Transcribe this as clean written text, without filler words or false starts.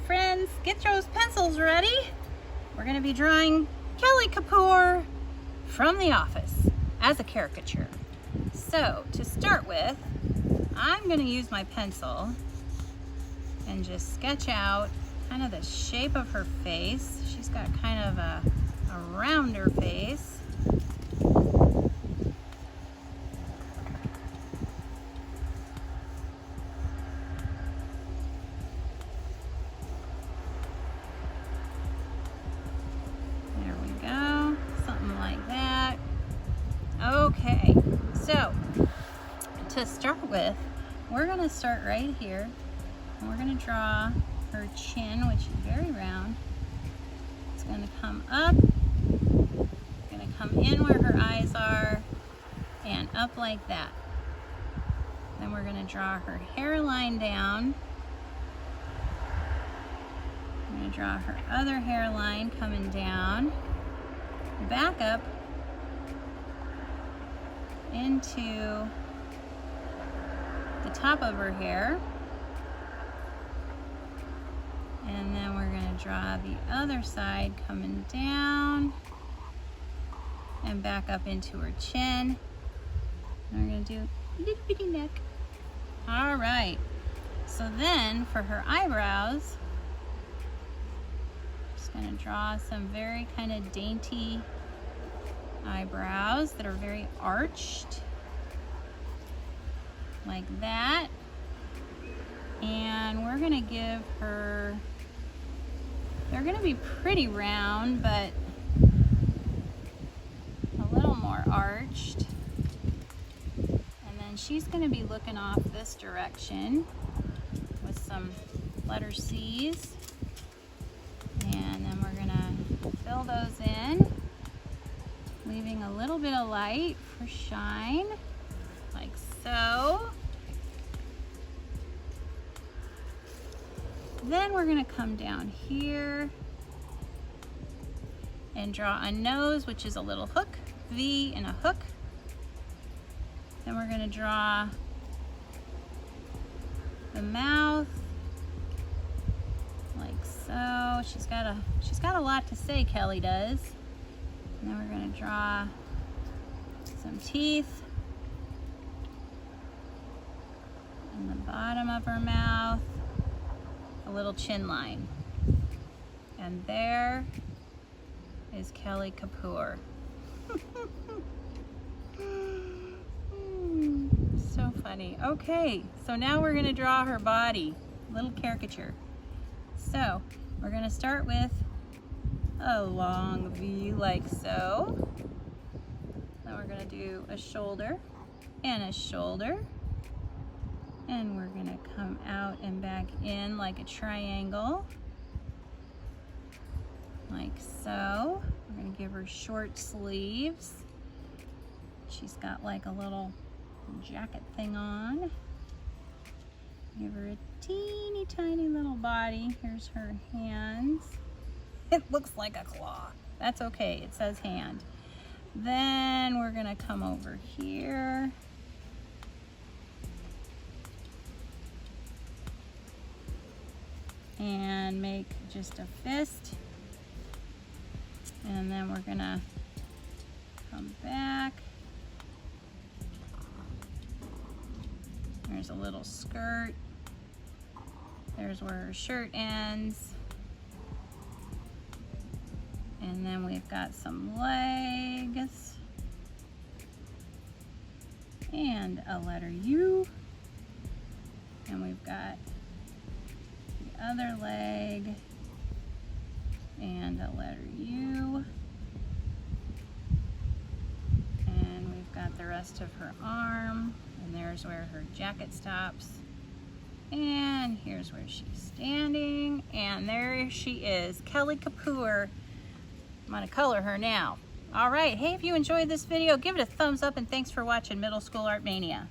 friends, get those pencils ready. We're going to be drawing Kelly Kapoor from The Office as a caricature. So to start with, I'm going to use my pencil and just sketch out kind of the shape of her face. She's got kind of a rounder face. Okay, so to start with, we're going to start right here, and we're going to draw her chin, which is very round. It's going to come up, going to come in where her eyes are, and up like that. Then we're going to draw her hairline down. I'm going to draw her other hairline coming down, back up into the top of her hair, and then we're going to draw the other side coming down and back up into her chin. And we're going to do a little bitty neck. All right, so then for her eyebrows, just going to draw some very kind of dainty eyebrows that are very arched like that, and we're gonna give her, they're gonna be pretty round but a little more arched, and then she's gonna be looking off this direction with some letter C's, and then we're gonna fill those in, leaving a little bit of light for shine, like so. Then we're going to come down here and draw a nose, which is a little hook, V and a hook. Then we're going to draw the mouth, like so. She's got a lot to say, Kelly does. And then we're going to draw some teeth in the bottom of her mouth, a little chin line. And there is Kelly Kapoor. So funny. Okay, so now we're going to draw her body, little caricature. So we're going to start with a long V like so. Then we're going to do a shoulder and a shoulder, and we're going to come out and back in like a triangle, like so. We're going to give her short sleeves. She's got like a little jacket thing on. Give her a teeny tiny little body. Here's her hands. It looks like a claw. That's okay, it says hand. Then we're gonna come over here. And make just a fist. And then we're gonna come back. There's a little skirt. There's where her shirt ends. And then we've got some legs and a letter U. And we've got the other leg and a letter U. And we've got the rest of her arm. And there's where her jacket stops. And here's where she's standing. And there she is, Kelly Kapoor. I'm gonna color her now. All right, hey, if you enjoyed this video, give it a thumbs up, and thanks for watching Middle School Art Mania.